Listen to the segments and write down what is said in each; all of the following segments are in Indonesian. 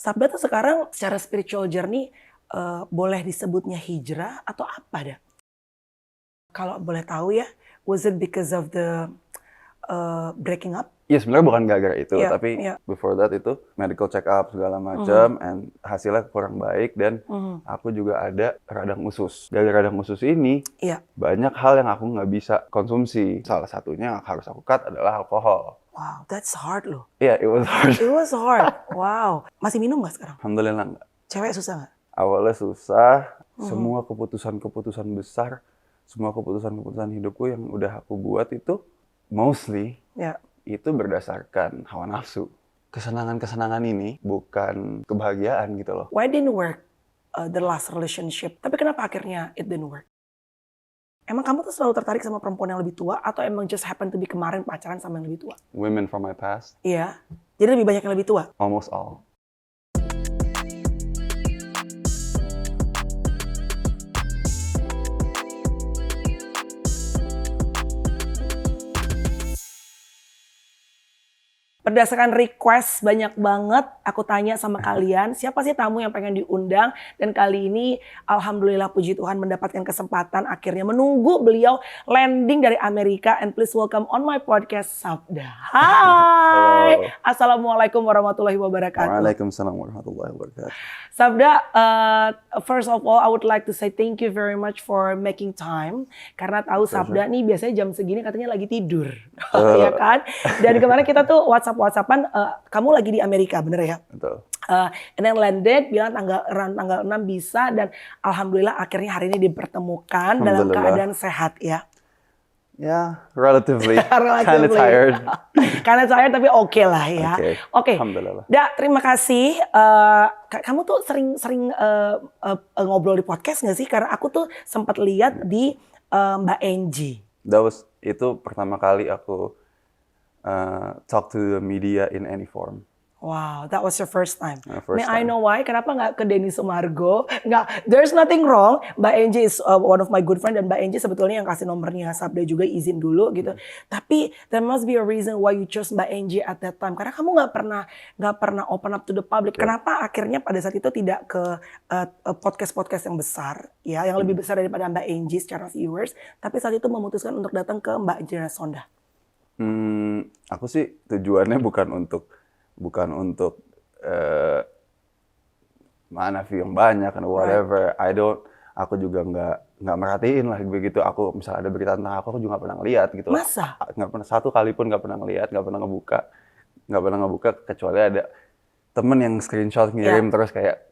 Sabda tuh sekarang secara spiritual journey boleh disebutnya hijrah atau apa dah? Kalau boleh tahu ya, was it because of the breaking up? Iya sebenarnya bukan gara-gara itu, Iya, tapi iya. before that itu medical check up segala macam, and hasilnya kurang baik dan aku juga ada radang usus. Dari radang usus ini Iya. banyak hal yang aku nggak bisa konsumsi. Salah satunya yang harus aku cut adalah alkohol. Wow, that's hard loh. Iya, it was hard. It was hard. Wow. Masih minum nggak sekarang? Alhamdulillah nggak. Cewek susah nggak? Awalnya susah, semua keputusan-keputusan besar, semua keputusan-keputusan hidupku yang udah aku buat itu mostly Ya. itu berdasarkan hawa nafsu. Kesenangan-kesenangan ini bukan kebahagiaan gitu loh. Why didn't work the last relationship? Tapi kenapa akhirnya it didn't work? Emang kamu tuh selalu tertarik sama perempuan yang lebih tua atau emang just happen to be kemarin pacaran sama yang lebih tua? Women from my past, Iya. Jadi lebih banyak yang lebih tua? almost all. Berdasarkan request banyak banget, aku tanya sama kalian, siapa sih tamu yang pengen diundang? Dan kali ini, alhamdulillah puji Tuhan mendapatkan kesempatan akhirnya menunggu beliau landing dari Amerika. And please welcome on my podcast, Sabda. Hai! Halo. Assalamualaikum warahmatullahi wabarakatuh. Waalaikumsalam warahmatullahi wabarakatuh. Sabda, first of all, I would like to say thank you very much for making time. Karena tahu Sabda nih biasanya jam segini katanya lagi tidur. Ya kan? Dan kemarin kita tuh WhatsApp-WhatsAppan, kamu lagi di Amerika, bener ya? Betul. And then landed, bilang tanggal 6 bisa. Dan alhamdulillah akhirnya hari ini dipertemukan dalam keadaan sehat ya. Ya, relatively. Relatively. Kind of tired. Karena tired tapi oke lah ya. Oke. Alhamdulillah. Da, terima kasih. Kamu tuh sering ngobrol di podcast nggak sih? Karena aku tuh sempat lihat di Mbak Angie. Itu pertama kali aku talk to the media in any form. Wow, that was your first time. First May I time. know why? Kenapa nggak ke Denny Sumargo? Nggak, there's nothing wrong. Mbak Angie is one of my good friend dan Mbak Angie sebetulnya yang kasih nomornya Sabda juga izin dulu gitu. Tapi there must be a reason why you chose Mbak Angie at that time. Karena kamu nggak pernah open up to the public. Kenapa akhirnya pada saat itu tidak ke podcast-podcast yang besar, ya, yang lebih besar daripada Mbak Angie secara viewers, tapi saat itu memutuskan untuk datang ke Mbak Angelina Sonda? Aku sih tujuannya bukan untuk mana view yang banyak and whatever. Aku juga nggak merhatiin lah begitu. Aku misalnya ada berita tentang aku juga nggak pernah ngeliat gitu. Masa? Nggak pernah, satu kali pun nggak pernah ngeliat, nggak pernah ngebuka kecuali ada temen yang screenshot ngirim terus kayak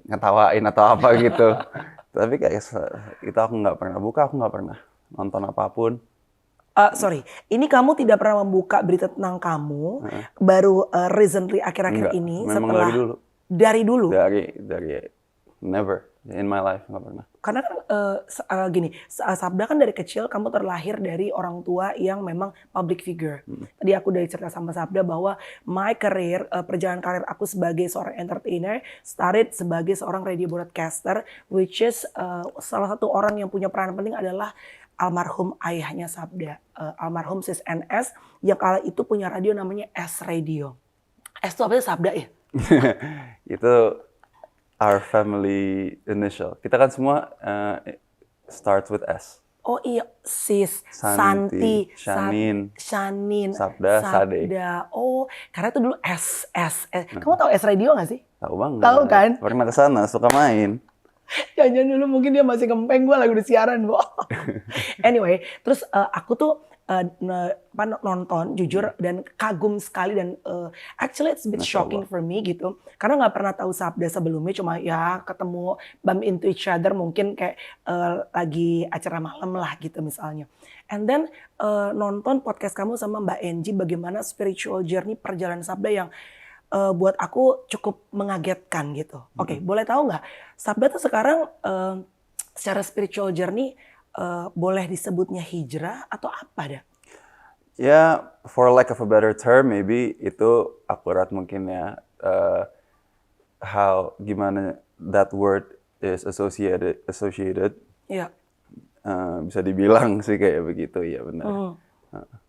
ngetawain atau apa gitu. Tapi kayak itu aku nggak pernah buka, aku nggak pernah nonton apapun. Sorry, ini kamu tidak pernah membuka berita tentang kamu, baru recently akhir-akhir ini memang setelah dari dulu. Dari never in my life nggak pernah. Karena kan gini, Sabda kan dari kecil kamu terlahir dari orang tua yang memang public figure. Tadi aku udah cerita sama Sabda bahwa my career, perjalanan karir aku sebagai seorang entertainer started sebagai seorang radio broadcaster, which is salah satu orang yang punya peran penting adalah almarhum ayahnya Sabda, almarhum Sis NS yang kala itu punya radio namanya S Radio. S itu apa sih, Sabda ya? Itu our family initial. Kita kan semua starts with S. Oh iya, Sis, Santi, Shanin, Sabda, Sade. Oh, karena itu dulu S. Kamu tahu S Radio nggak sih? Tahu banget. Tahu kan? Pernah kesana, suka main. Jangan dulu mungkin dia masih kempeng, gue lagi udah siaran, Bo. Anyway, terus aku tuh nonton jujur dan kagum sekali dan actually it's a bit shocking for me gitu. Karena nggak pernah tahu Sabda sebelumnya, cuma ya ketemu bump into each other mungkin kayak lagi acara malam lah gitu misalnya. And then nonton podcast kamu sama Mbak Angie bagaimana spiritual journey perjalanan Sabda yang buat aku cukup mengagetkan gitu. Oke, boleh tahu nggak, Sabda tuh sekarang secara spiritual journey boleh disebutnya hijrah atau apa dah? Ya, for lack of a better term, maybe itu akurat mungkin ya. Gimana that word is associated. Iya. Bisa dibilang sih kayak begitu, ya benar.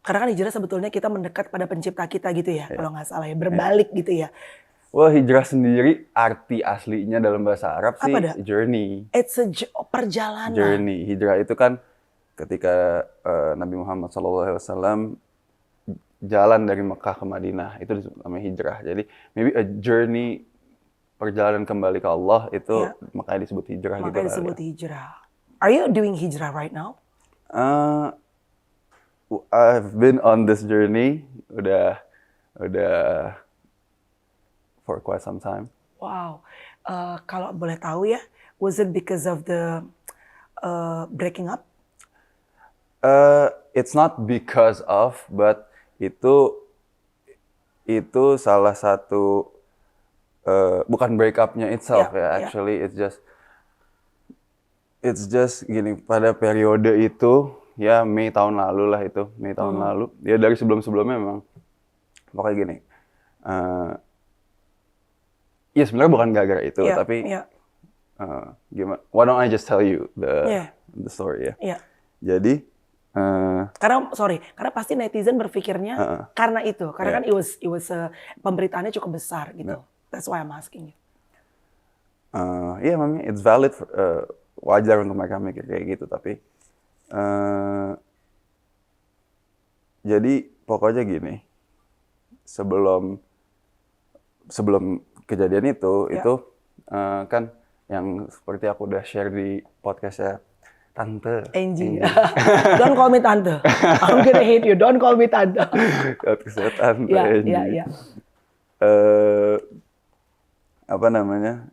Karena kan hijrah sebetulnya kita mendekat pada pencipta kita gitu ya, kalau nggak salah ya, berbalik gitu ya. Well, hijrah sendiri arti aslinya dalam bahasa Arab sih Apa dah? journey. It's a perjalanan. Journey. Hijrah itu kan ketika Nabi Muhammad SAW jalan dari Mekah ke Madinah, itu namanya hijrah. Jadi maybe a journey, perjalanan kembali ke Allah itu makanya disebut hijrah gitu Makanya kali disebut ya. hijrah. Are you doing hijrah right now? Uh, I've been on this journey udah for quite some time. Wow. Kalau boleh tahu ya, was it because of the breaking up? It's not because of, but itu salah satu bukan break up-nya itself Yeah, ya. yeah. Actually, it's just gini, pada periode itu ya Mei tahun lalu lah itu, Mei tahun lalu. Ya dari sebelum-sebelumnya memang pokoknya gini. Ya sebenarnya bukan gara-gara itu, Yeah, tapi yeah, gimana? Why don't I just tell you Yeah. the story ya? yeah. Jadi Karena pasti netizen berpikirnya karena itu, karena kan it was pemberitaannya cukup besar gitu. That's why I'm asking you. Iya, memang it's valid, wajar untuk mereka mikir kayak gitu, tapi jadi pokoknya gini, sebelum kejadian itu kan yang seperti aku udah share di podcastnya Tante Angie. Don't call me Tante. I'm gonna hate you. Don't call me Tante. podcastnya Tante Ya, Angie. ya, ya. Apa namanya?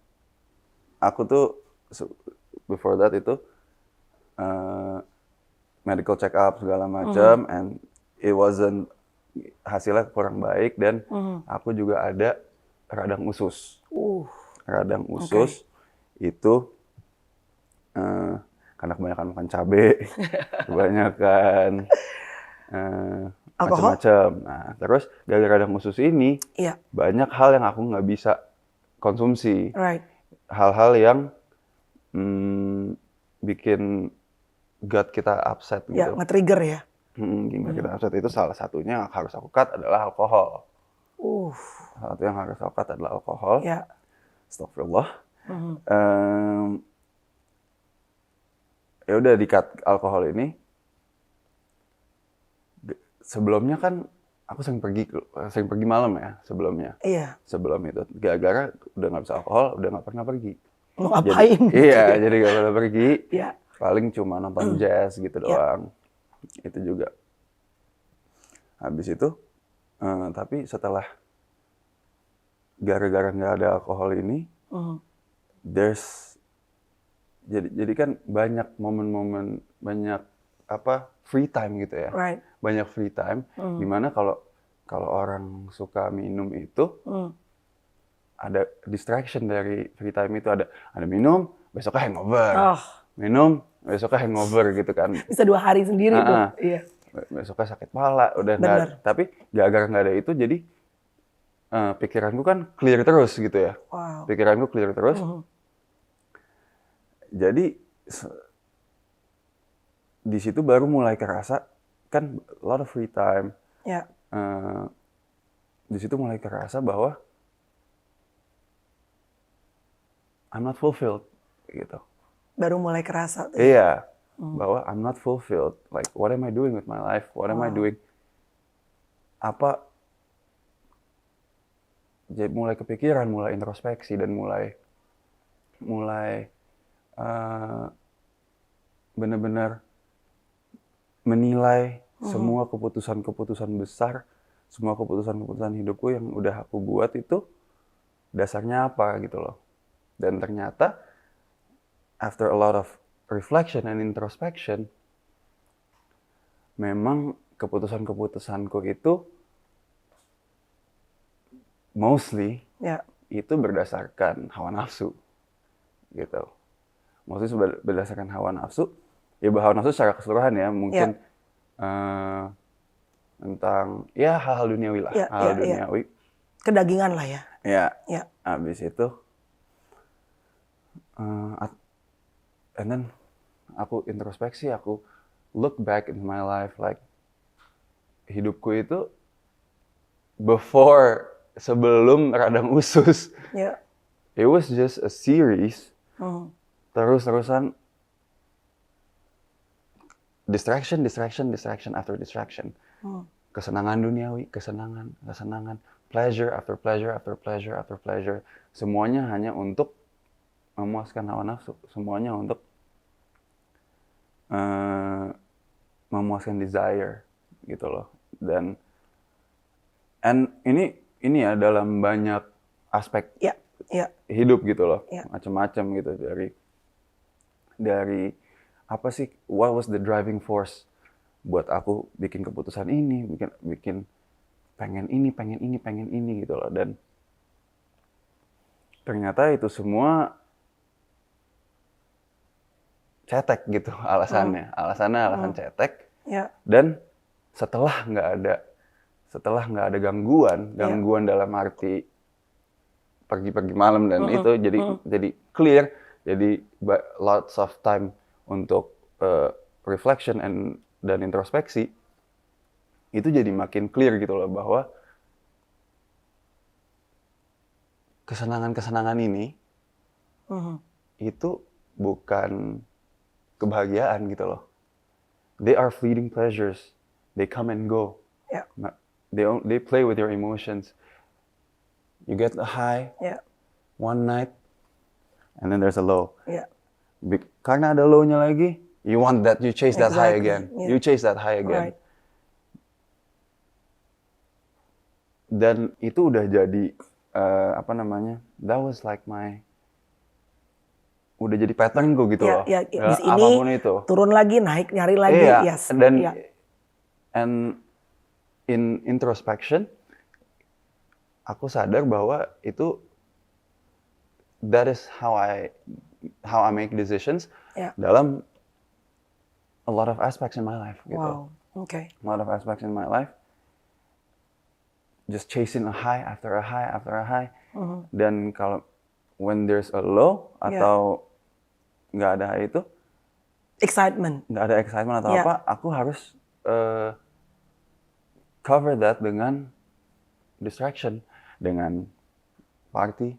Aku tuh before that itu medical check up segala macam, and it wasn't, hasilnya kurang baik, dan aku juga ada radang usus. Radang usus itu karena kebanyakan makan cabai, kebanyakan macam-macam. Nah, terus gara-gara radang usus ini banyak hal yang aku nggak bisa konsumsi. Right. Hal-hal yang bikin gut kita upset gitu. Ya, nge-trigger ya. Gimana kita upset itu salah satunya yang harus aku cut adalah alkohol. Salah satu yang harus aku cut adalah alkohol. Ya. Astagfirullah. Ya udah di-cut alkohol ini. Sebelumnya kan aku sering pergi malam ya sebelumnya. Iya. Sebelum itu, gara-gara udah nggak bisa alkohol, udah nggak pernah pergi. Mau ngapain? Jadi nggak pernah pergi. Iya. Paling cuma nonton jazz gitu doang. Itu juga. Habis itu, tapi setelah gara-gara nggak ada alkohol ini, jadi kan banyak momen-momen, banyak free time gitu ya. Right. Banyak free time, dimana kalau orang suka minum itu, ada distraction dari free time itu, ada minum, besoknya hangover. Minum, besoknya hangover gitu kan. Bisa 2 hari sendiri tuh. Iya. Besoknya sakit kepala, udah nggak. Tapi gara-gara nggak ada itu, jadi pikiranku kan clear terus gitu ya. Wow. Pikiranku clear terus. Jadi di situ baru mulai kerasa, kan a lot of free time. Ya. Di situ mulai kerasa bahwa I'm not fulfilled gitu. Baru mulai kerasa tuh. Iya, bahwa I'm not fulfilled. Like, what am I doing with my life? What am I doing? Jadi mulai kepikiran, mulai introspeksi, dan mulai benar-benar menilai semua keputusan-keputusan besar, semua keputusan-keputusan hidupku yang udah aku buat itu dasarnya apa gitu loh. Dan ternyata after a lot of reflection and introspection, memang keputusan-keputusanku itu mostly itu berdasarkan hawa nafsu gitu. Mostly berdasarkan hawa nafsu. Ya hawa nafsu secara keseluruhan ya, mungkin tentang ya hal-hal duniawi lah, hal duniawi. Kedagingan lah ya. Ya. Habis itu and then aku introspeksi, aku look back in my life, like hidupku itu before sebelum Radang Usus, Ya. it was just a series, Hmm. terus-terusan distraction after distraction. Hmm. Kesenangan duniawi, kesenangan, pleasure after pleasure. Semuanya hanya untuk memuaskan hawa nafsu, semuanya untuk memuaskan desire gitu loh. Dan ini ya dalam banyak aspek Ya. hidup gitu loh, Ya. macam-macam gitu, dari apa sih, what was the driving force buat aku bikin keputusan ini, bikin pengen ini gitu loh. Dan ternyata itu semua cetek gitu alasan cetek. Ya. Dan setelah nggak ada gangguan dalam arti pergi malam dan itu jadi clear, jadi lots of time untuk reflection dan introspeksi, itu jadi makin clear gitu loh bahwa kesenangan ini itu bukan kebahagiaan gitu loh. They are fleeting pleasures. They come and go. Ya. They play with your emotions. You get a high one night, and then there's a low. Ya. Karena ada low-nya lagi, you want that, you chase that high again. Yeah. You chase that high again. Right. Dan itu udah jadi that was like udah jadi pattern gue gitu loh. Ya, di sini apapun itu. turun lagi, naik, nyari lagi. Iya, Yes. dan ya. and in introspection, aku sadar bahwa itu that is how I make decisions dalam a lot of aspects in my life gitu. Wow. Okay. A lot of aspects in my life. Just chasing a high after a high. Dan kalau when there's a low atau nggak ada high itu, nggak ada excitement atau apa, aku harus cover that dengan distraction, dengan party,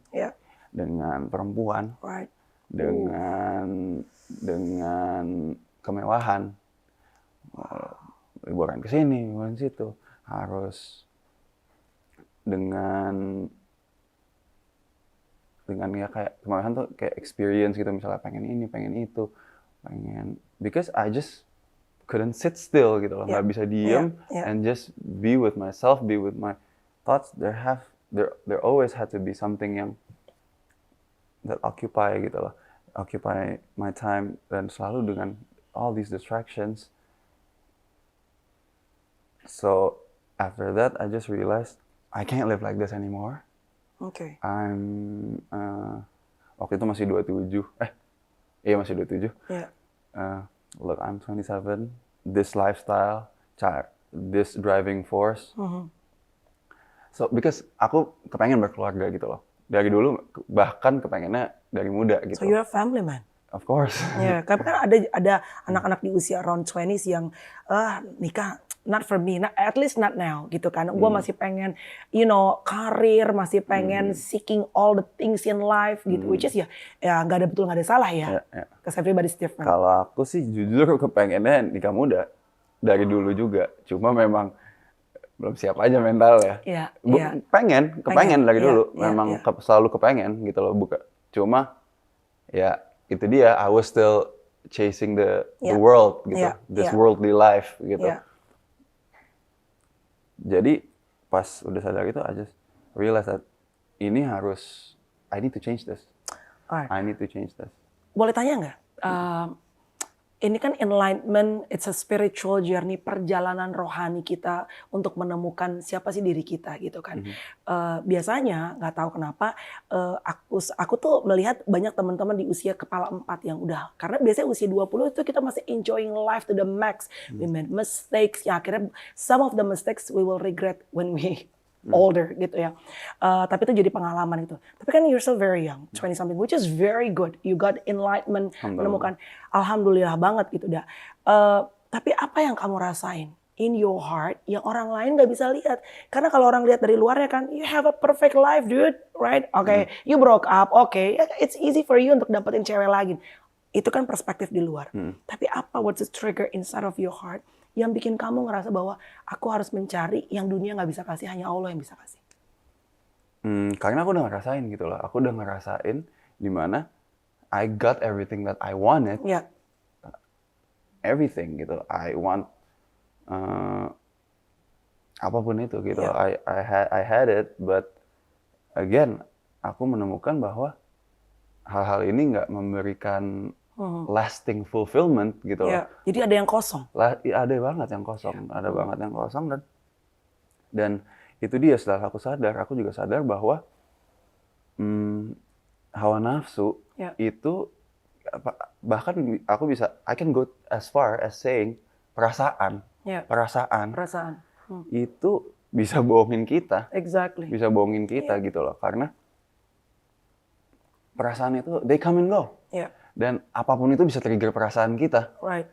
dengan perempuan, dengan kemewahan, liburan ke sini, liburan situ, harus dengan ya kayak kemewahan tuh kayak experience gitu, misalnya pengen ini, pengen itu, because I just couldn't sit still gitu loh, nggak bisa diem and just be with myself, be with my thoughts. There always had to be something yang that occupy gitu loh, occupy my time, dan selalu dengan all these distractions. So after that I just realized I can't live like this anymore. Okay. I'm waktu itu masih 27. Iya masih 27. Yeah. Look, I'm 27. This lifestyle, this driving force. So because aku kepengen berkeluarga gitu loh. Dari dulu bahkan kepengennya dari muda gitu. So you're a family man. Of course. Ya, kan ada anak-anak di usia around 20s yang nikah not for me, at least not now gitu kan. Gue masih pengen, karir, masih pengen seeking all the things in life gitu. Which is ya nggak ada betul nggak ada salah ya. Because everybody's different. Kalau aku sih jujur kepengennya nikah muda dari dulu juga. Cuma memang belum siap aja mental ya. Kepengen dari dulu. Memang selalu kepengen gitu loh. Cuma ya itu dia, I was still chasing the world gitu. This worldly life gitu. Jadi pas udah sadar itu, I just realize that I need to change this. Alright. I need to change this. Boleh tanya nggak? Ini kan enlightenment, it's a spiritual journey, perjalanan rohani kita untuk menemukan siapa sih diri kita gitu kan. Biasanya nggak tahu kenapa aku tuh melihat banyak teman-teman di usia kepala 4 yang udah, karena biasanya usia 20 itu kita masih enjoying life to the max. We made mistakes, ya akhirnya some of the mistakes we will regret when we older gitu ya. Tapi itu jadi pengalaman gitu. Tapi kan you're still very young, 20 something, which is very good. You got enlightenment, menemukan, alhamdulillah banget gitu dah. Tapi apa yang kamu rasain in your heart yang orang lain nggak bisa lihat. Karena kalau orang lihat dari luarnya kan, you have a perfect life, dude, right? Oke, you broke up, oke, it's easy for you untuk dapetin cewek lagi. Itu kan perspektif di luar. Tapi apa what's the trigger inside of your heart yang bikin kamu ngerasa bahwa aku harus mencari yang dunia nggak bisa kasih, hanya Allah yang bisa kasih? Karena aku udah ngerasain gitu loh. Aku udah ngerasain dimana I got everything that I wanted. Ya, Everything gitu. I want apapun itu gitu. Yeah. I had it, but again aku menemukan bahwa hal-hal ini nggak memberikan lasting fulfillment gitu loh. ya. Jadi ada yang kosong. Ada banget yang kosong, ada banget yang kosong dan itu dia setelah aku juga sadar bahwa hawa nafsu Ya. itu bahkan aku bisa I can go as far as saying perasaan Ya. perasaan Perasaan. itu bisa bohongin kita, Exactly. bisa bohongin kita gitu loh, karena perasaan itu they come and go, Ya, dan apapun itu bisa trigger perasaan kita. right.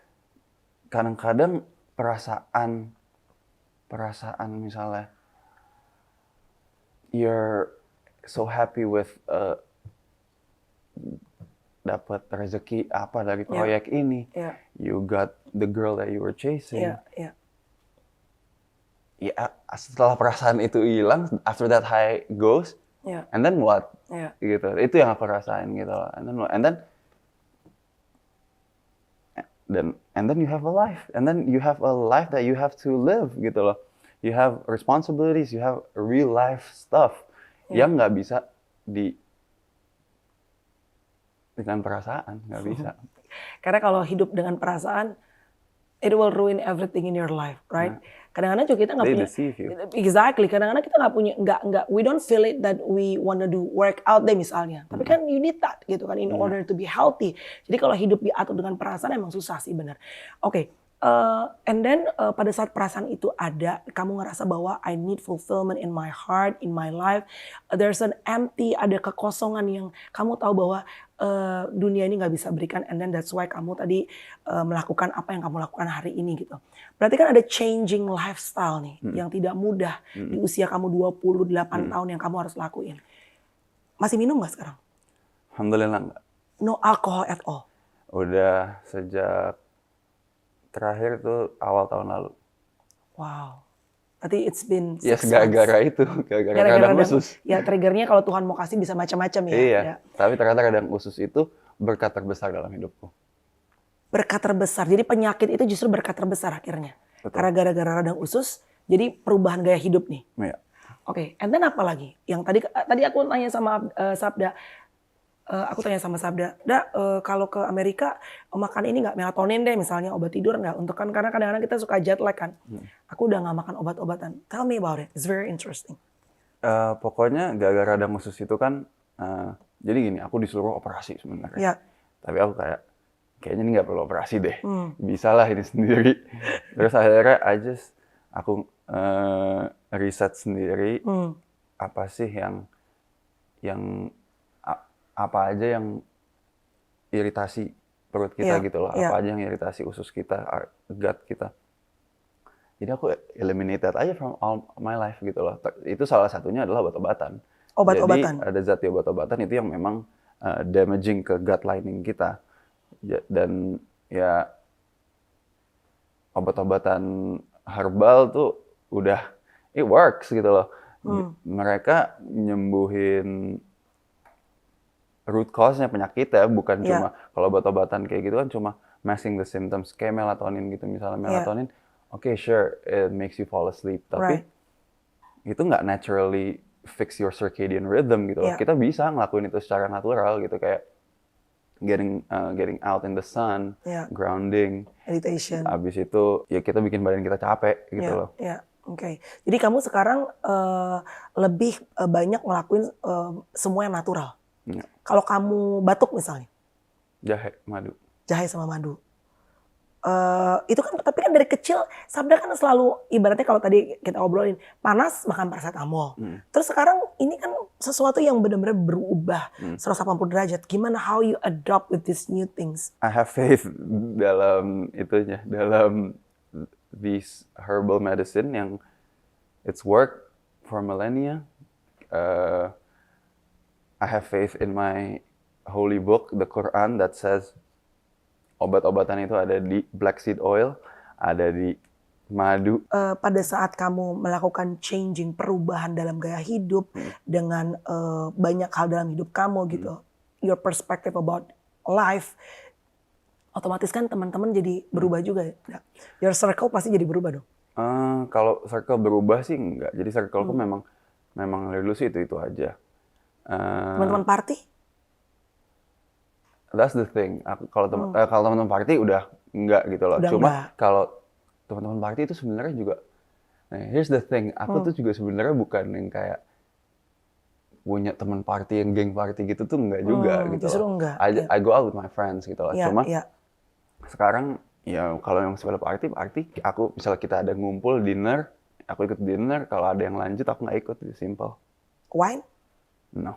Kadang-kadang perasaan misalnya you're so happy with dapat rezeki apa dari proyek ini, Ya, you got the girl that you were chasing. ya, ya. Ya, setelah perasaan itu hilang, after that high goes, Ya, and then what? ya. Gitu. Itu yang aku rasain gitu loh. And then what? And then you have a life. And then you have a life that you have to live gitu loh. You have responsibilities, you have real life stuff yang nggak bisa dengan perasaan, nggak bisa. Karena kalau hidup dengan perasaan, it will ruin everything in your life, right? Kadang-kadang juga kita nggak They punya. deceive you. Exactly. Kadang-kadang kita nggak punya, we don't feel it that we wanna do workout deh misalnya. Tapi kan you need that gitu kan in order to be healthy. Jadi kalau hidup diatur dengan perasaan emang susah sih benar. Oke. And then pada saat perasaan itu ada, kamu ngerasa bahwa I need fulfillment in my heart, in my life. There's an empty, ada kekosongan yang kamu tahu bahwa dunia ini nggak bisa berikan. And then that's why kamu tadi melakukan apa yang kamu lakukan hari ini gitu. Berarti kan ada changing lifestyle nih yang tidak mudah di usia kamu 28 tahun yang kamu harus lakuin. Masih minum nggak sekarang? Alhamdulillah nggak. No alcohol at all? Udah sejak terakhir tuh awal tahun lalu. Wow. Berarti it's been 6 Ya months. gara-gara itu, gara-gara radang usus. Ya triggernya kalau Tuhan mau kasih bisa macam-macam ya. Iya, Ya. tapi ternyata radang usus itu berkat terbesar dalam hidupku. Berkat terbesar. Jadi penyakit itu justru berkat terbesar akhirnya. Betul. Karena gara-gara radang usus, jadi perubahan gaya hidup nih. Iya. Oke, and then apa lagi? Yang tadi aku tanya sama Sabda, kalau ke Amerika makan ini nggak, melatonin deh misalnya, obat tidur nggak? Untuk kan karena kadang-kadang kita suka jet lag kan. Aku udah nggak makan obat-obatan. Tell me about it. It's very interesting. Pokoknya gara-gara radang usus itu kan, jadi gini, aku disuruh operasi sebenarnya. Ya. Tapi aku kayaknya ini nggak perlu operasi deh. Bisa lah ini sendiri. Terus akhirnya aku riset sendiri apa sih yang apa aja yang iritasi perut kita gitu loh, apa aja yang iritasi usus kita, gut kita. Jadi aku eliminated aja from all my life gitu loh. Itu salah satunya adalah obat-obatan. Obat-obatan. Jadi ada zat di obat-obatan itu yang memang damaging ke gut lining kita. Dan ya obat-obatan herbal tuh udah it works gitu loh. Mereka nyembuhin root cause-nya penyakit ya, bukan cuma kalau obat-obatan kayak gitu kan cuma masking the symptoms kayak melatonin gitu misalnya. Melatonin okay, sure it makes you fall asleep, tapi itu nggak naturally fix your circadian rhythm gitu loh. Kita bisa ngelakuin itu secara natural gitu, kayak getting out in the sun, grounding, meditation. Abis itu ya kita bikin badan kita capek gitu loh. Oke. Jadi kamu sekarang lebih banyak ngelakuin semua yang natural. Kalau kamu batuk misalnya, jahe, madu. Jahe sama madu. Itu kan, tapi kan dari kecil Sabda kan selalu ibaratnya kalau tadi kita obrolin panas makan paracetamol. Terus sekarang ini kan sesuatu yang benar-benar berubah 180 derajat. Gimana how you adopt with these new things? I have faith dalam itunya, dalam these herbal medicine yang it's worked for millennia. I have faith in my holy book, the Quran, that says obat-obatan itu ada di black seed oil, ada di madu. Pada saat kamu melakukan changing, perubahan dalam gaya hidup dengan banyak hal dalam hidup kamu gitu, your perspective about life, otomatis kan teman-teman jadi berubah juga ya. Your circle pasti jadi berubah dong. Kalau circle berubah sih enggak. Jadi circleku memang dulu sih itu aja. Teman-teman party? That's the thing. Kalau teman-teman party udah enggak gitu loh. Udah Cuma enggak. kalau teman-teman party itu sebenarnya juga. Nah, here's the thing. Aku tuh juga sebenarnya bukan yang kayak punya teman party yang geng party gitu tuh enggak juga gitu Justru loh. enggak. I go out with my friends gitu loh. Iya, Cuma iya. sekarang ya kalau yang sebelah party, aku misalnya kita ada ngumpul dinner, aku ikut dinner. Kalau ada yang lanjut aku nggak ikut. Simple. Wine? No.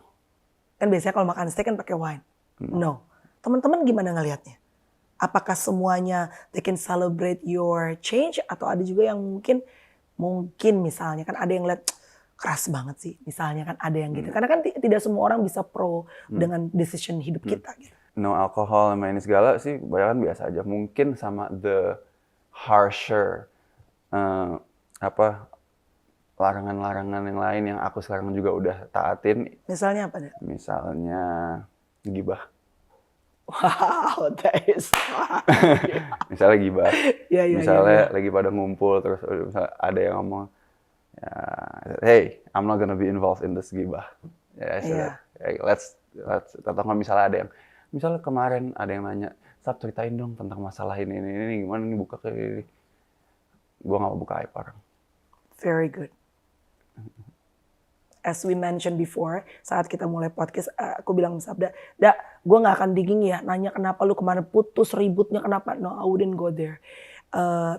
Kan biasanya kalau makan steak kan pakai wine. No. Teman-teman gimana ngelihatnya? Apakah semuanya they can celebrate your change atau ada juga yang mungkin misalnya kan ada yang lihat keras banget sih, misalnya kan ada yang gitu. Karena kan tidak semua orang bisa pro dengan decision hidup kita gitu. No alcohol sama ini segala sih kebanyakan biasa aja. Mungkin sama the harsher larangan-larangan yang lain yang aku sekarang juga udah taatin. Misalnya apa deh? Misalnya gibah. Wow, that is Misalnya gibah. Iya, iya, Misalnya iya. lagi pada ngumpul terus misalnya ada yang ngomong, ya, hey, I'm not gonna be involved in this gibah. Ya, Iya. hey, let's atau nggak misalnya ada yang misalnya kemarin ada yang nanya, Sab ceritain dong tentang masalah ini gimana nih buka kayak ini. Gua nggak mau buka aib orang. Very good. As we mentioned before, saat kita mulai podcast, aku bilang Sabda, gue gak akan digging ya, nanya kenapa lu kemarin putus, ributnya kenapa. No, I wouldn't go there.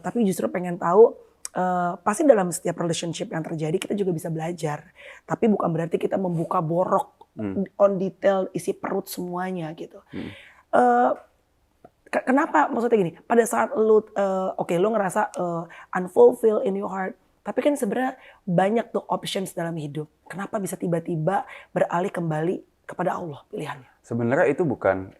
Tapi justru pengen tahu, pasti dalam setiap relationship yang terjadi kita juga bisa belajar. Tapi bukan berarti kita membuka borok on detail, isi perut semuanya gitu. Kenapa? Maksudnya gini, pada saat lu, lu ngerasa unfulfilled in your heart, tapi kan sebenarnya banyak tuh options dalam hidup. Kenapa bisa tiba-tiba beralih kembali kepada Allah pilihannya? Sebenarnya itu bukan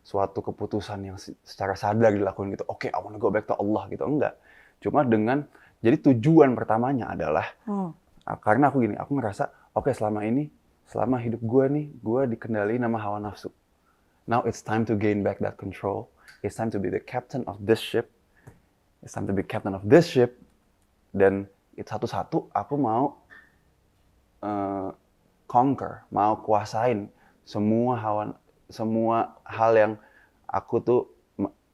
suatu keputusan yang secara sadar dilakukan gitu. Oke, I wanna go back to Allah gitu. Enggak. Cuma jadi tujuan pertamanya adalah karena aku ngerasa selama hidup gue dikendaliin sama hawa nafsu. Now it's time to gain back that control. It's time to be the captain of this ship. It's time to be captain of this ship. Dan itu satu-satu aku mau conquer, mau kuasain semua hal yang aku tuh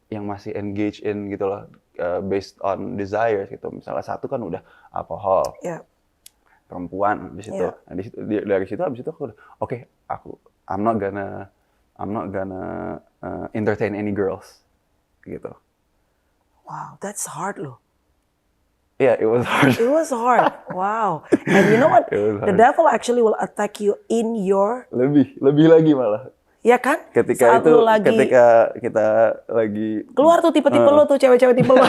yang masih engage in gitu loh, based on desires gitu. Misalnya satu kan udah alkohol, perempuan, habis itu. Nah, dari situ habis itu aku udah I'm not gonna entertain any girls gitu. Wow, that's hard loh. Yeah, it was hard. It was hard. Wow. And you know what? The devil actually will attack you in your... Lebih lagi malah. Ya kan? Ketika Saat lu lagi... ketika kita lagi... Keluar tuh tipe-tipe lo tuh, cewek-cewek tipe lo.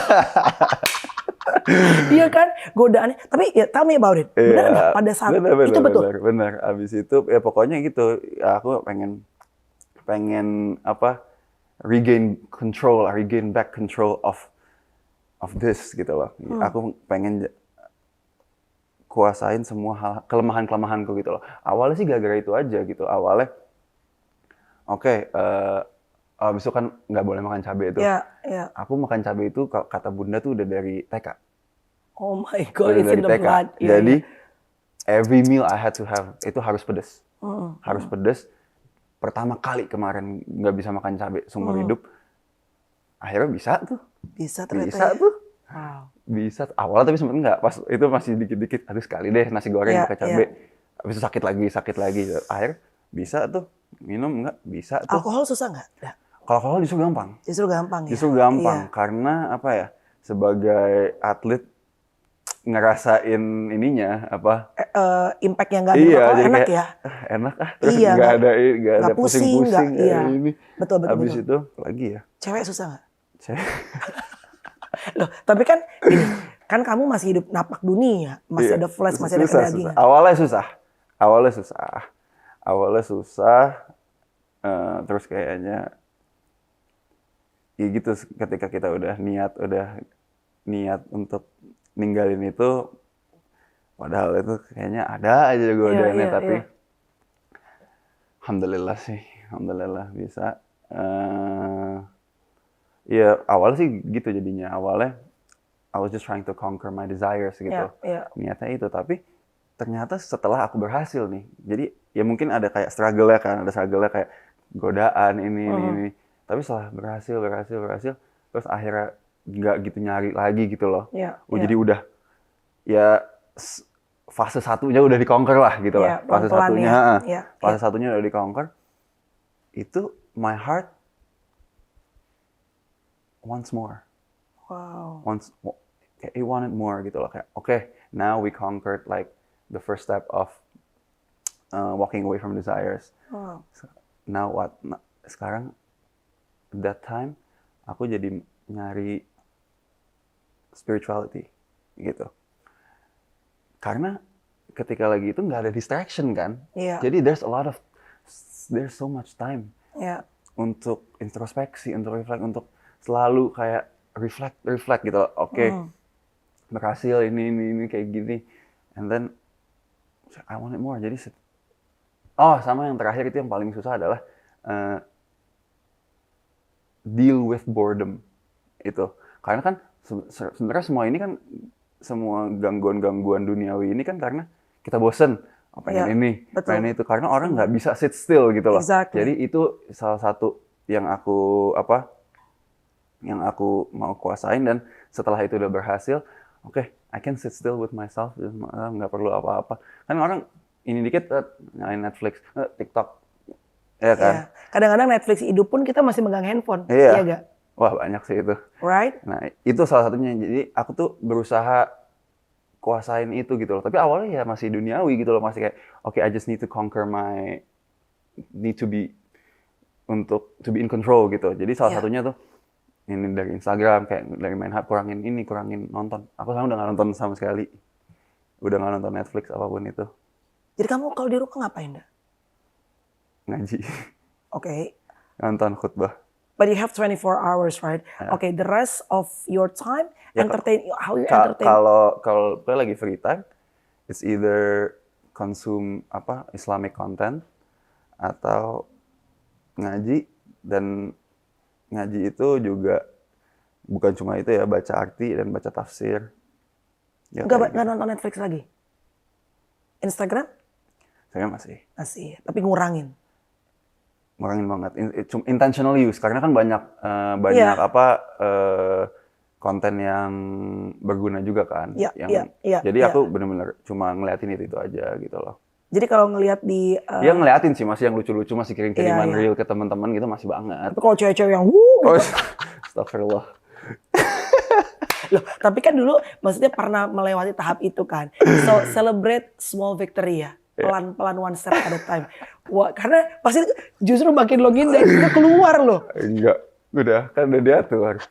Iya kan? Godaannya. Tapi ya, tell me about it. Benar nggak pada saat itu betul? Benar. Abis itu, ya pokoknya gitu. Ya, aku pengen regain back control of this gitu loh. Aku pengen kuasain semua hal kelemahan-kelemahanku gitu loh. Awalnya sih gara-gara itu aja gitu. Awalnya abis itu kan nggak boleh makan cabai itu. Iya. Aku makan cabai itu kata bunda tuh udah dari TK. Oh my God, it's in the TK. blood. Jadi every meal I had to have itu harus pedas. Harus pedas. Pertama kali kemarin nggak bisa makan cabai seumur hidup. Akhirnya bisa tuh. Bisa ternyata. Bisa tuh. Wow. Bisa. Awalnya tapi sempet nggak. Pas itu masih dikit-dikit. Aduh sekali deh nasi goreng pakai cabai. Habis itu sakit lagi. Akhirnya bisa tuh. Minum nggak? Bisa tuh. Alkohol susah nggak? Kalau alkohol justru gampang. Justru gampang ya? Justru gampang. Karena sebagai atlet ngerasain ininya impact yang nggak ada enak kayak, ya? Enak terus nggak ada pusing, pusing-pusing iya. ini. Betul. Habis itu lagi ya. Cewek susah nggak? Loh, tapi kan gini, kan kamu masih hidup napak dunia, masih Iya, ada flesh, masih ada susah. kedagingan. Awalnya susah. Terus kayaknya ya gitu, ketika kita udah niat untuk ninggalin itu, padahal itu kayaknya ada aja godaannya, Iya, tapi iya. alhamdulillah bisa. Ya awalnya sih gitu jadinya. Awalnya I was just trying to conquer my desires gitu. Iya, iya. Niatnya itu, tapi ternyata setelah aku berhasil nih, jadi ya mungkin ada kayak struggle-nya kan, ada struggle-nya kayak godaan ini. Tapi setelah berhasil, terus akhirnya nggak gitu nyari lagi gitu loh. Iya, Jadi udah ya fase satunya udah di-conquer lah gitu iya, lah. Fase pelan-pelan satunya, ya. Iya, fase iya. satunya udah di-conquer. Itu my heart wants more. Wow. It wanted more gitu loh, kayak okay, now we conquered like the first step of walking away from desires. Wow. Now what? Nah, sekarang that time aku jadi nyari spirituality gitu. Karena ketika lagi itu nggak ada distraction kan. Iya. Jadi there's so much time Iya. untuk introspeksi, untuk reflect, untuk selalu kayak reflect gitu. Oke, berhasil ini kayak gini. And then I wanted more. Jadi sama yang terakhir itu yang paling susah adalah deal with boredom itu. Karena kan sebenarnya semua gangguan-gangguan duniawi ini kan karena kita bosen. Pengen Iya, ini, betul. pengen itu. Karena orang nggak bisa sit still gitu loh. Exactly. Jadi itu salah satu yang aku mau kuasain, dan setelah itu udah berhasil, oke, I can sit still with myself, nggak perlu apa-apa. Kan orang ini dikit nyalain Netflix, TikTok, ya kan? Iya. Kadang-kadang Netflix hidup pun kita masih megang handphone, Iya. iya gak? Wah, banyak sih itu. Right? Nah, itu salah satunya. Jadi aku tuh berusaha kuasain itu gitu loh. Tapi awalnya ya masih duniawi gitu loh, masih kayak okay, I just need to conquer need to be in control gitu. Jadi salah satunya tuh ini dari Instagram, kayak dari main HP, kurangin nonton. Aku sekarang udah nggak nonton sama sekali. Udah nggak nonton Netflix apapun itu. Jadi kamu kalau di rumah ngapain, dah? Ngaji. Oke. Nonton khutbah. But you have 24 hours, right? Okay, the rest of your time, how you entertain? Kalau lagi free time, it's either consume Islamic content atau ngaji. Dan ngaji itu juga bukan cuma itu ya, baca arti dan baca tafsir. Ya, Nggak nonton Netflix lagi? Instagram? Saya masih. Masih, tapi ngurangin banget. Intentional use, karena kan banyak konten yang berguna juga kan. Jadi aku benar-benar cuma ngeliatin itu aja gitu loh. Jadi kalau ngelihat di dia ngeliatin sih, masih yang lucu-lucu, masih kirim-kiriman reel ke teman-teman gitu, masih banget. Tapi kalau cewek-cewek yang gitu. Astagfirullah. Loh, tapi kan dulu maksudnya pernah melewati tahap itu kan. So celebrate small victory ya. Pelan-pelan, one step at a time. Wah, karena pasti justru makin login dan itu keluar loh. Enggak, udah diatur.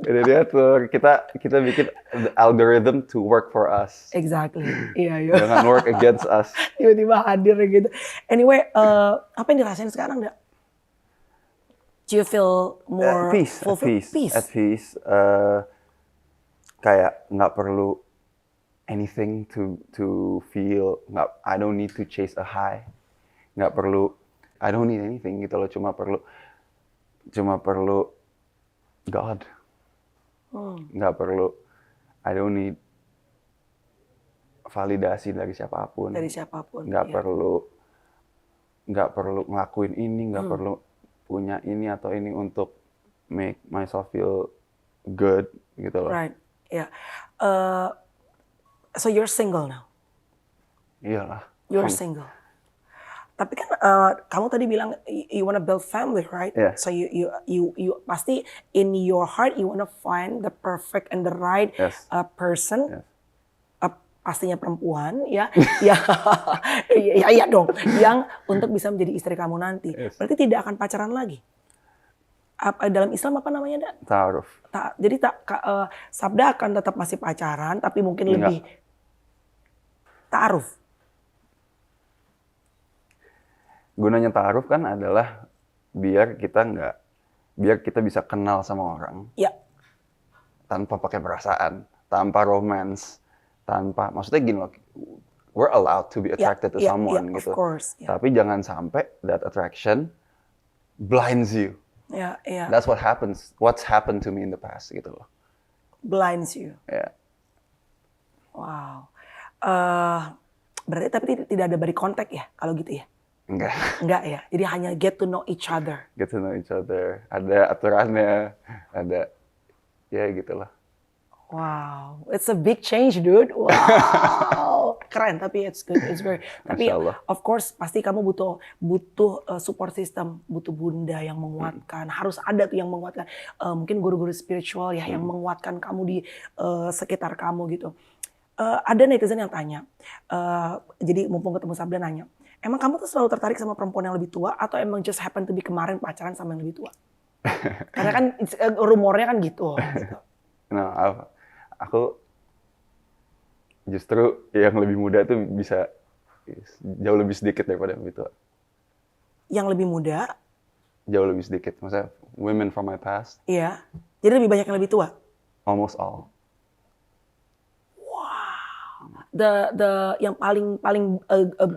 Udah diatur. Kita bikin the algorithm to work for us. Exactly. Iya. Jangan work against us. Tiba-tiba hadir gitu. Anyway, apa yang dirasain sekarang, Dak? Do you feel more fulfilled? At peace. Kayak nggak perlu anything to feel. I don't need to chase a high. Nggak perlu. I don't need anything gitu loh. Cuma perlu God. Nggak perlu. I don't need validasi dari siapapun. Nggak perlu ngelakuin ini. Nggak perlu punya ini atau ini untuk make myself feel good gitu loh. Right. Yeah. So you're single now? Iyalah. You're single. Tapi kan kamu tadi bilang you wanna build family, right? Yeah. So you pasti in your heart you wanna find the perfect and the right person. Yes. Pastinya perempuan ya. Iya dong. Yang untuk bisa menjadi istri kamu nanti. Yes. Berarti tidak akan pacaran lagi? Dalam Islam apa namanya, Da? Ta'aruf. Jadi Sabda akan tetap masih pacaran, tapi mungkin lebih ta'aruf. Gunanya ta'aruf kan adalah biar kita bisa kenal sama orang. Ya. Tanpa pakai perasaan, tanpa romance, maksudnya gini loh, we're allowed to be attracted to someone gitu. Of course. Tapi jangan sampai that attraction blinds you. Ya. That's what's happened to me in the past gitu loh. Blinds you. Ya. Wow. Berarti tapi tidak ada body contact ya kalau gitu ya? Enggak ya. Jadi hanya get to know each other. Get to know each other. Ada aturannya, ada ya gitulah. Wow, it's a big change, dude. Wow, keren. Tapi it's good, it's very. Tapi of course pasti kamu butuh support system, butuh bunda yang menguatkan. Harus ada tuh yang menguatkan. Mungkin guru-guru spiritual ya yang menguatkan kamu di sekitar kamu gitu. Ada netizen yang tanya. Jadi mumpung ketemu Sabda nanya, emang kamu tuh selalu tertarik sama perempuan yang lebih tua atau emang just happen to be kemarin pacaran sama yang lebih tua? Karena kan rumornya kan gitu. Nah, aku justru yang lebih muda tuh bisa jauh lebih sedikit daripada yang lebih tua. Yang lebih muda? Jauh lebih sedikit. Maksudnya women from my past. Iya. Jadi lebih banyak yang lebih tua? Almost all. The yang paling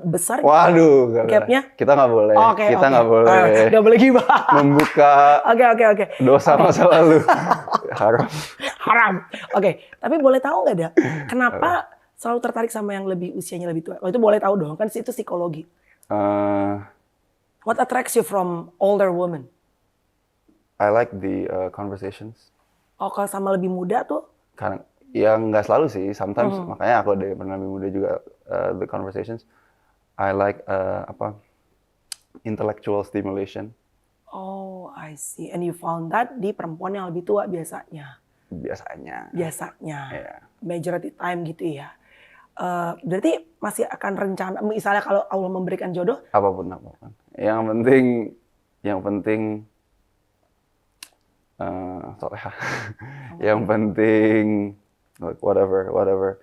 besar. Waduh, gapnya? Kita nggak boleh. Kita nggak boleh. Nggak boleh gimana? Membuka. Oke. Dosa masa lalu. Haram. Oke. Tapi boleh tahu nggak, Da? Kenapa selalu tertarik sama yang usianya lebih tua? Oh, itu boleh tahu dong. Kan itu psikologi. What attracts you from older women? I like the conversations. Oh, kalau sama lebih muda tuh? Karena ya nggak selalu sih, sometimes makanya aku ada yang pernah lebih muda juga, the conversations. I like intellectual stimulation. Oh, I see. And you found that di perempuan yang lebih tua biasanya? Biasanya. Yeah. Majority time gitu ya. Berarti masih akan rencana, misalnya kalau Allah memberikan jodoh? Apapun. Yang penting soleha. Yang penting like whatever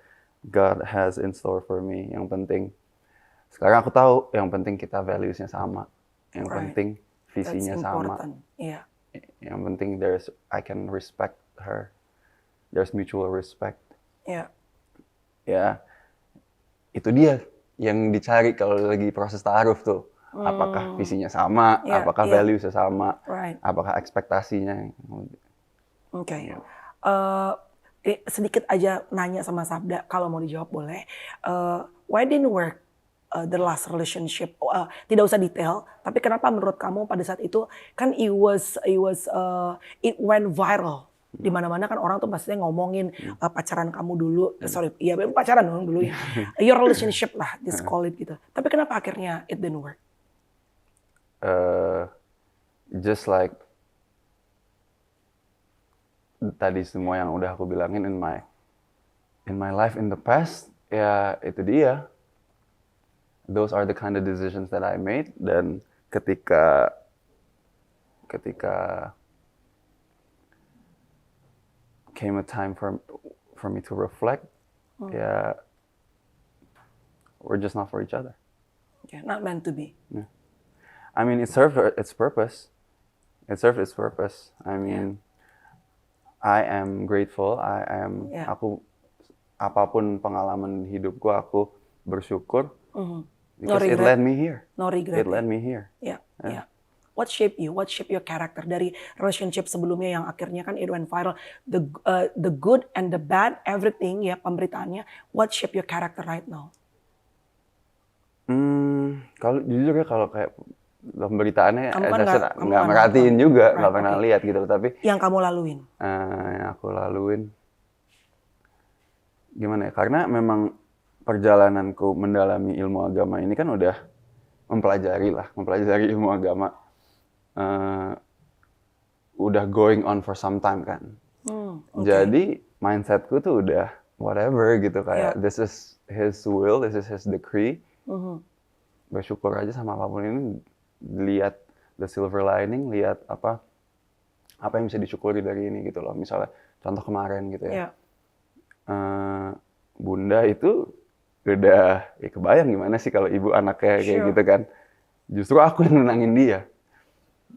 God has in store for me. Yang penting sekarang aku tahu, yang penting kita values-nya sama. Yang penting visinya sama. Yeah. Yang penting I can respect her. There's mutual respect. Yeah. Ya. Itu dia yang dicari kalau lagi proses ta'aruf tuh. Apakah visinya sama, apakah values-nya sama, apakah ekspektasinya. Oke. Sedikit aja nanya sama Sabda, kalau mau dijawab boleh. Why didn't work the last relationship? Tidak usah detail, tapi kenapa menurut kamu pada saat itu kan it went viral. Di mana-mana kan orang tuh pastinya ngomongin pacaran kamu dulu, pacaran dulu ya. Your relationship lah, just call it gitu. Tapi kenapa akhirnya it didn't work? Just like tadi semua yang udah aku bilangin in my life in the past, ya itu dia. Those are the kind of decisions that I made. Dan ketika came a time for me to reflect, ya we're just not for each other. Okay, not meant to be. Yeah. I mean, it served its purpose. I mean, I am grateful. Aku apapun pengalaman hidupku, aku bersyukur because it led me here. No regret. It led me here. Yeah. What shaped you? What shaped your character dari relationship sebelumnya yang akhirnya kan it went viral? The good and the bad, everything ya pemberitaannya. What shaped your character right now? Kalau jujur ya kalau kayak pemberitaannya nggak merhatiin juga, nggak pernah lihat gitu. Tapi yang kamu laluin? Yang aku laluin gimana ya? Karena memang perjalananku mendalami ilmu agama ini kan udah mempelajari ilmu agama. Udah going on for some time kan. Jadi mindsetku tuh udah whatever gitu, kayak this is His will, this is His decree. Bersyukur aja sama apapun ini, lihat the silver lining, lihat apa yang bisa disyukuri dari ini gitu loh. Misalnya contoh kemarin gitu ya. Iya. Bunda itu udah ya kebayang gimana sih kalau ibu anaknya kayak Sure. gitu kan. Justru aku yang nenangin dia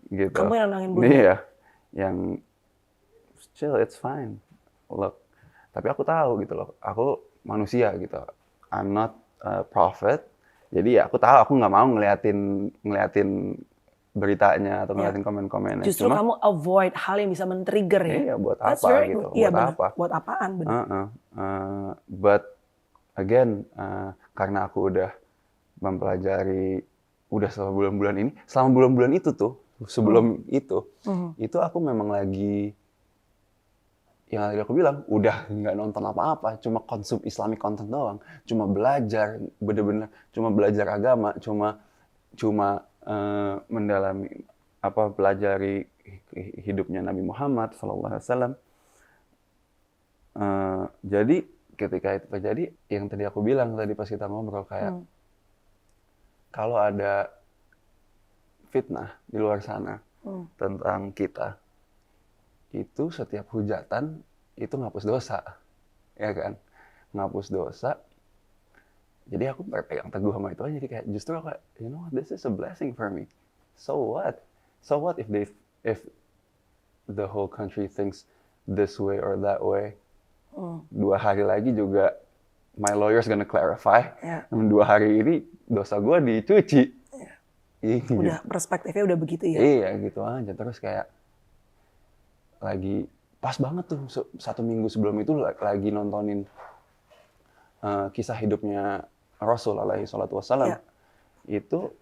gitu. Kamu yang nenangin Bunda? Iya, yang still it's fine. Look, tapi aku tahu gitu loh, aku manusia gitu. I'm not a prophet. Jadi ya aku tahu aku nggak mau ngeliatin beritanya atau ngeliatin komen-komennya. Justru kamu avoid hal yang bisa men-trigger ya? Iya, buat That's apa very gitu? good. Iya Buat benar. apa? Buat apaan benar? But again, karena aku udah mempelajari udah selama bulan-bulan itu tuh, sebelum itu aku memang lagi, yang tadi aku bilang, udah nggak nonton apa-apa, cuma konsum Islamic content doang, cuma belajar, bener-bener cuma belajar agama, cuma mendalami pelajari hidupnya Nabi Muhammad SAW. Jadi ketika itu terjadi, yang tadi aku bilang tadi pas kita ngobrol kayak kalau ada fitnah di luar sana tentang kita, itu setiap hujatan itu ngapus dosa, ya kan? Ngapus dosa. Jadi aku berpegang teguh sama itu aja. Jadi kayak justru aku kayak, you know, this is a blessing for me. So what? So what if the whole country thinks this way or that way? 2 hari lagi juga my lawyer's gonna clarify. 2 hari ini dosa gue dicuci. Udah perspektifnya udah begitu ya? Iya gitu aja. Terus kayak lagi pas banget tuh 1 minggu sebelum itu lagi nontonin kisah hidupnya Rasul alaihi salatu wassalam. Itu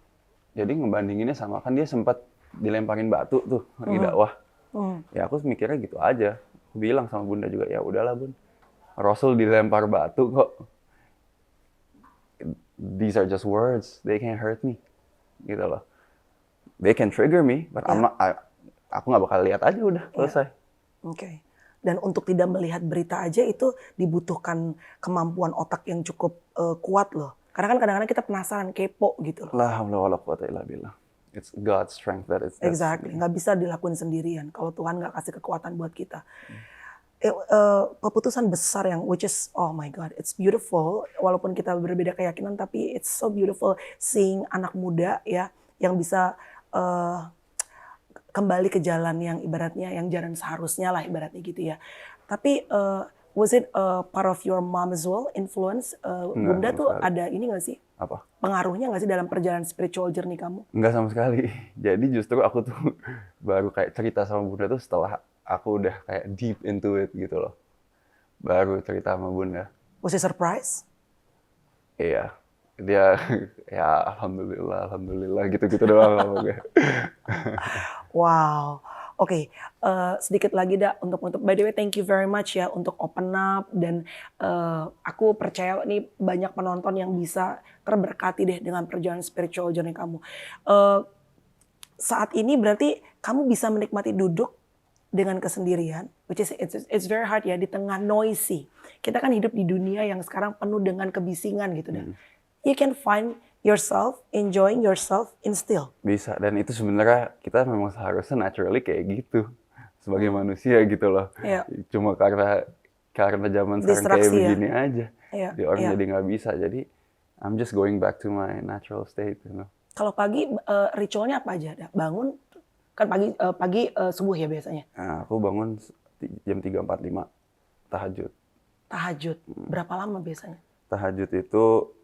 jadi ngebandinginnya sama, kan dia sempat dilemparin batu tuh lagi dakwah. Ya aku mikirnya gitu aja. Aku bilang sama Bunda juga, ya udahlah Bun, Rasul dilempar batu kok. These are just words, they can't hurt me. Gitu loh. They can trigger me, but aku nggak bakal lihat aja, udah selesai. Oke. Dan untuk tidak melihat berita aja itu dibutuhkan kemampuan otak yang cukup kuat loh. Karena kan kadang-kadang kita penasaran, kepo gitu loh. La haula wala quwata illa billah. It's God's strength that is. Exactly. Nggak bisa dilakuin sendirian kalau Tuhan nggak kasih kekuatan buat kita. Keputusan besar yang which is, oh my God, it's beautiful. Walaupun kita berbeda keyakinan, tapi it's so beautiful seeing anak muda ya yang bisa kembali ke jalan yang ibaratnya yang jalan seharusnya lah ibaratnya gitu ya. Tapi was it part of your mom as well influence? Bunda tuh sekali. ada ini nggak sih? Apa? Pengaruhnya nggak sih dalam perjalanan spiritual journey kamu? Enggak sama sekali. Jadi justru aku tuh baru kayak cerita sama Bunda tuh setelah aku udah kayak deep into it gitu loh. Baru cerita sama Bunda. Was it surprise? Iya. Dia ya alhamdulillah gitu-gitu doang. Wow. Oke, sedikit lagi dah untuk by the way thank you very much ya untuk open up dan aku percaya nih banyak penonton yang bisa terberkati deh dengan perjalanan spiritual journey kamu. Saat ini berarti kamu bisa menikmati duduk dengan kesendirian, which is it's very hard ya di tengah noisy. Kita kan hidup di dunia yang sekarang penuh dengan kebisingan gitu dah. You can find yourself, enjoying yourself in still. Bisa, dan itu sebenarnya kita memang seharusnya naturally kayak gitu sebagai manusia gitu loh. Iya. Cuma karena zaman sekarang Distraksi kayak begini aja, Iya, di orang iya. jadi nggak bisa. Jadi I'm just going back to my natural state, you know. Kalau pagi ritualnya apa aja? Dah? Bangun kan pagi subuh ya biasanya. Nah, aku bangun jam 3.45 tahajud. Tahajud. Berapa lama biasanya? Tahajud itu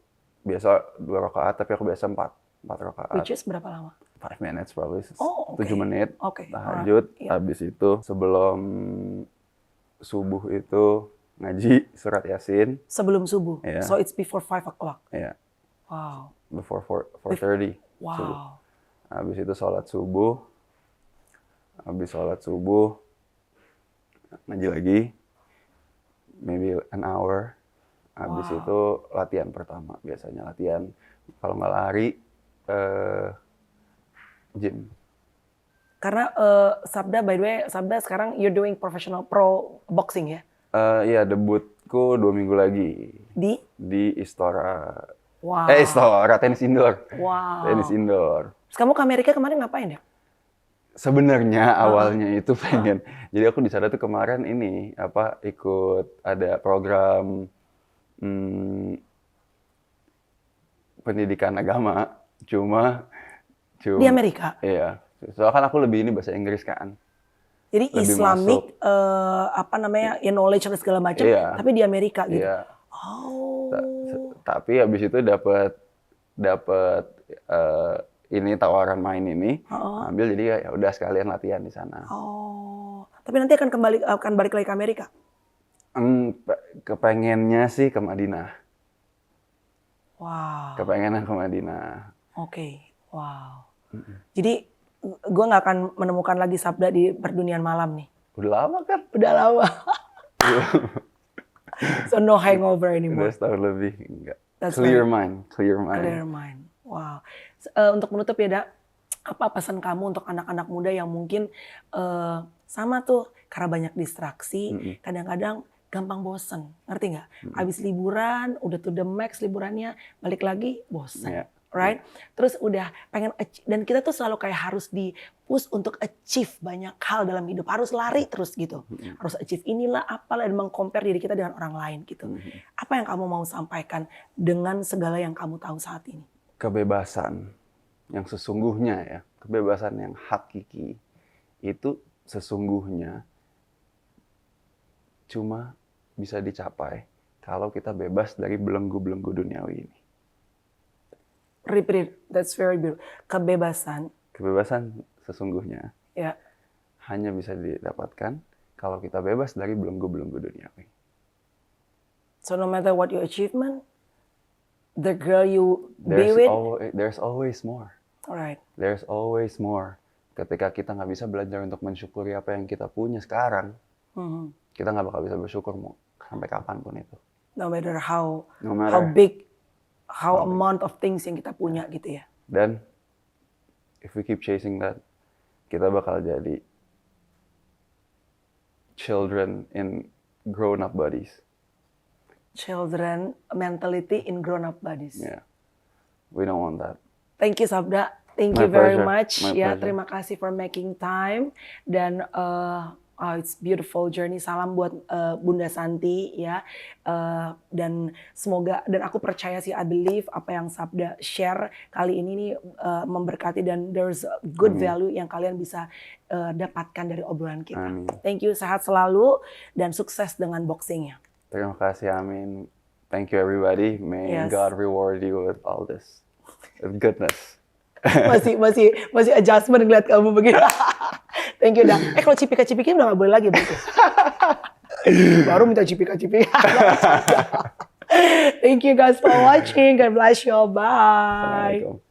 biasa 2 rakaat, tapi aku biasa 4 rakaat. Which is berapa lama? 5 minutes probably. Oh, oke. 7 menit. Oke, Tahajud. alright. Iya. Habis itu sebelum subuh itu ngaji surat Yasin. Sebelum subuh. Iya. So it's before 5 o'clock. Ya, Wow. before 4:30. Subuh. Wow. Habis itu sholat subuh. Habis sholat subuh ngaji lagi. Maybe an hour. Habis itu latihan pertama, biasanya latihan. Kalau nggak lari, gym. Karena Sabda, by the way, Sabda sekarang you're doing professional pro boxing ya? Iya, debutku 2 minggu lagi di Istora. Wow. Istora, tenis indoor. Wow. Tenis indoor. Terus kamu ke Amerika kemarin ngapain ya? sebenarnya awalnya itu pengen. Jadi aku di sana tuh kemarin ini ikut ada program pendidikan agama. Cuma Di Amerika. Iya. Soalnya kan aku lebih ini bahasa Inggris kan. Jadi Lebih Islamic ya knowledge dan segala macam, Iya. tapi di Amerika gitu. Iya. Oh. Tapi habis itu dapat ini tawaran main ini, ambil jadi ya udah sekalian latihan di sana. Oh. Tapi nanti akan balik lagi ke Amerika. Kepengennya sih ke Madinah. Wow. Kepengennya ke Madinah. Oke. Wow. Jadi gue nggak akan menemukan lagi Sabda di perdunian malam nih. Udah lama kan? Udah lama. So no hangover anymore. Udah setahun lebih, enggak. That's Clear right. mind, clear mind. Clear mind. Wow. Untuk menutup ya, Dak, apa pesan kamu untuk anak-anak muda yang mungkin sama tuh karena banyak distraksi, kadang-kadang gampang bosen, ngerti nggak? Habis liburan, udah to the max liburannya, balik lagi bosen. Yeah. Right? Terus udah pengen dan kita tuh selalu kayak harus di-push untuk achieve banyak hal dalam hidup, harus lari terus gitu. Harus achieve inilah apalah dan meng-compare diri kita dengan orang lain gitu. Apa yang kamu mau sampaikan dengan segala yang kamu tahu saat ini? Kebebasan yang sesungguhnya ya, kebebasan yang hakiki itu sesungguhnya cuma bisa dicapai kalau kita bebas dari belenggu-belenggu duniawi ini. Repeat, that's very beautiful. Kebebasan sesungguhnya ya hanya bisa didapatkan kalau kita bebas dari belenggu-belenggu duniawi. So no matter what your achievement, the girl you be with, there's always more. Alright. There's always more. Ketika kita nggak bisa belajar untuk mensyukuri apa yang kita punya sekarang, kita nggak bakal bisa bersyukur mau sampai kapanpun itu. No matter how big, how amount of things yang kita punya gitu ya. Dan if we keep chasing that, kita bakal jadi children in grown up bodies. Children mentality in grown up bodies. Yeah, we don't want that. Thank you Sabda, thank you very much. Ya, terima kasih for making time dan it's beautiful journey. Salam buat Bunda Santi ya. Dan semoga, dan aku percaya sih, I believe apa yang Sabda share kali ini nih memberkati dan there's good value yang kalian bisa dapatkan dari obrolan kita. Amin. Thank you, sehat selalu dan sukses dengan boxingnya. Terima kasih, amin. Thank you everybody. May God reward you with all this, with goodness. masih adjustment ngeliat kamu begini. Thank you, Dak. Kalau cipika-cipiki udah gak boleh lagi berarti. Baru minta cipika-cipiki. Thank you guys for watching. God bless you all. Bye. Assalamualaikum.